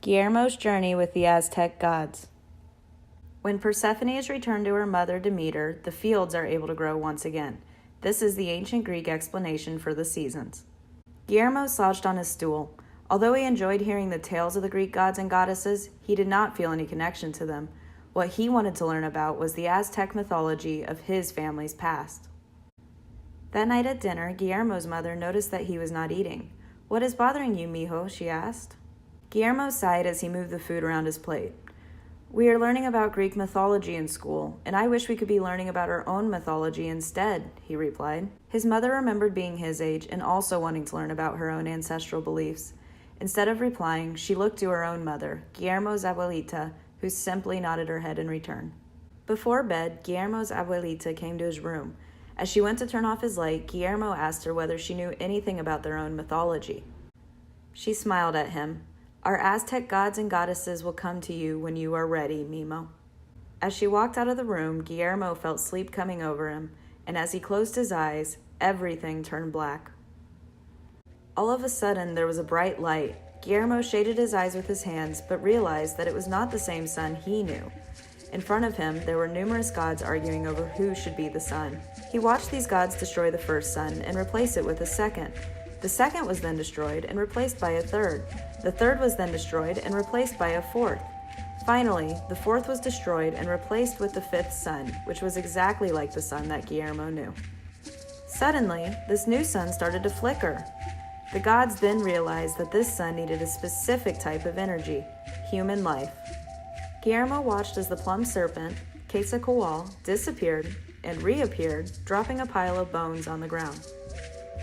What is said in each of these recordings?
Guillermo's journey with the Aztec gods. When Persephone is returned to her mother Demeter, the fields are able to grow once again. This is the ancient Greek explanation for the seasons. Guillermo slouched on his stool. Although he enjoyed hearing the tales of the Greek gods and goddesses, he did not feel any connection to them. What he wanted to learn about was the Aztec mythology of his family's past. That night at dinner, Guillermo's mother noticed that he was not eating. "What is bothering you, mijo?" she asked. Guillermo sighed as he moved the food around his plate. "We are learning about Greek mythology in school, and I wish we could be learning about our own mythology instead," he replied. His mother remembered being his age and also wanting to learn about her own ancestral beliefs. Instead of replying, she looked to her own mother, Guillermo's abuelita, who simply nodded her head in return. Before bed, Guillermo's abuelita came to his room. As she went to turn off his light, Guillermo asked her whether she knew anything about their own mythology. She smiled at him. "Our Aztec gods and goddesses will come to you when you are ready, Mimo." As she walked out of the room, Guillermo felt sleep coming over him, and as he closed his eyes, everything turned black. All of a sudden, there was a bright light. Guillermo shaded his eyes with his hands, but realized that it was not the same sun he knew. In front of him, there were numerous gods arguing over who should be the sun. He watched these gods destroy the first sun and replace it with a second. The second was then destroyed and replaced by a third. The third was then destroyed and replaced by a fourth. Finally, the fourth was destroyed and replaced with the fifth sun, which was exactly like the sun that Guillermo knew. Suddenly, this new sun started to flicker. The gods then realized that this sun needed a specific type of energy, human life. Guillermo watched as the plum serpent, Quetzalcoatl, disappeared and reappeared, dropping a pile of bones on the ground.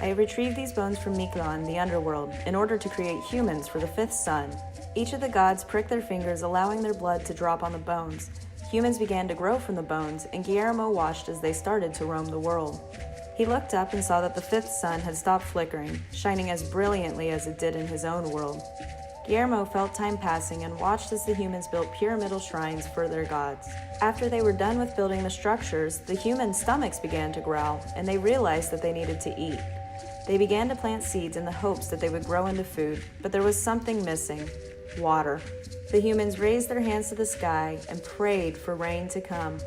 "I have retrieved these bones from Mictlan, the underworld, in order to create humans for the fifth sun." Each of the gods pricked their fingers, allowing their blood to drop on the bones. Humans began to grow from the bones, and Guillermo watched as they started to roam the world. He looked up and saw that the fifth sun had stopped flickering, shining as brilliantly as it did in his own world. Guillermo felt time passing and watched as the humans built pyramidal shrines for their gods. After they were done with building the structures, the human stomachs began to growl, and they realized that they needed to eat. They began to plant seeds in the hopes that they would grow into food, but there was something missing: water. The humans raised their hands to the sky and prayed for rain to come.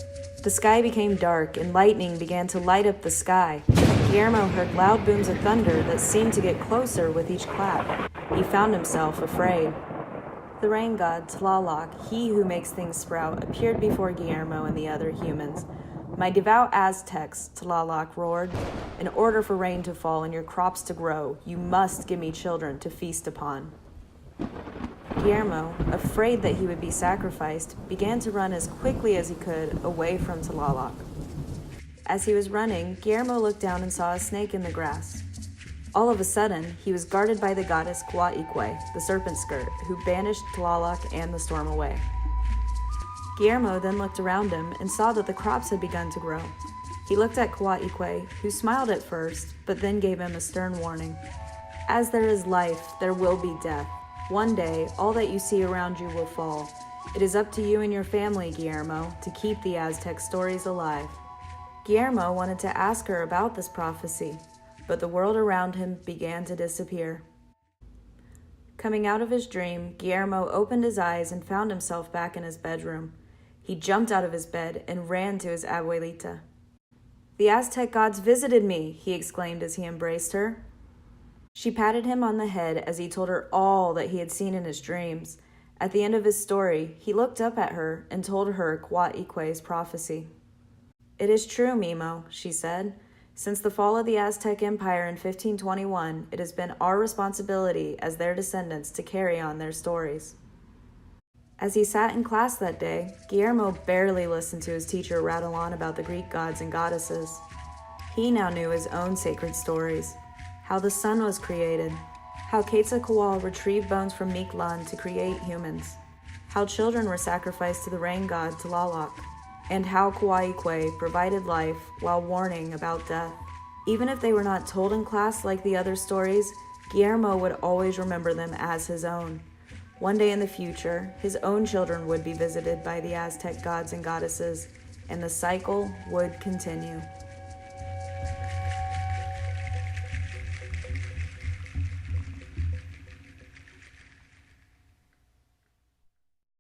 The sky became dark and lightning began to light up the sky. Guillermo heard loud booms of thunder that seemed to get closer with each clap. He found himself afraid. The rain god, Tlaloc, he who makes things sprout, appeared before Guillermo and the other humans. "My devout Aztecs," Tlaloc roared, "in order for rain to fall and your crops to grow, you must give me children to feast upon." Guillermo, afraid that he would be sacrificed, began to run as quickly as he could away from Tlaloc. As he was running, Guillermo looked down and saw a snake in the grass. All of a sudden, he was guarded by the goddess Quaikwe, the serpent skirt, who banished Tlaloc and the storm away. Guillermo then looked around him and saw that the crops had begun to grow. He looked at Quaikwe, who smiled at first, but then gave him a stern warning. "As there is life, there will be death. One day, all that you see around you will fall. It is up to you and your family, Guillermo, to keep the Aztec stories alive." Guillermo wanted to ask her about this prophecy, but the world around him began to disappear. Coming out of his dream, Guillermo opened his eyes and found himself back in his bedroom. He jumped out of his bed and ran to his abuelita. "The Aztec gods visited me," he exclaimed as he embraced her. She patted him on the head as he told her all that he had seen in his dreams. At the end of his story, he looked up at her and told her Quaikwe's prophecy. "It is true, Mimo," she said. "Since the fall of the Aztec Empire in 1521, it has been our responsibility as their descendants to carry on their stories." As he sat in class that day, Guillermo barely listened to his teacher rattle on about the Greek gods and goddesses. He now knew his own sacred stories: how the sun was created, how Quetzalcoatl retrieved bones from Mictlan to create humans, how children were sacrificed to the rain god Tlaloc, and how Quaikwe provided life while warning about death. Even if they were not told in class like the other stories, Guillermo would always remember them as his own. One day in the future, his own children would be visited by the Aztec gods and goddesses, and the cycle would continue.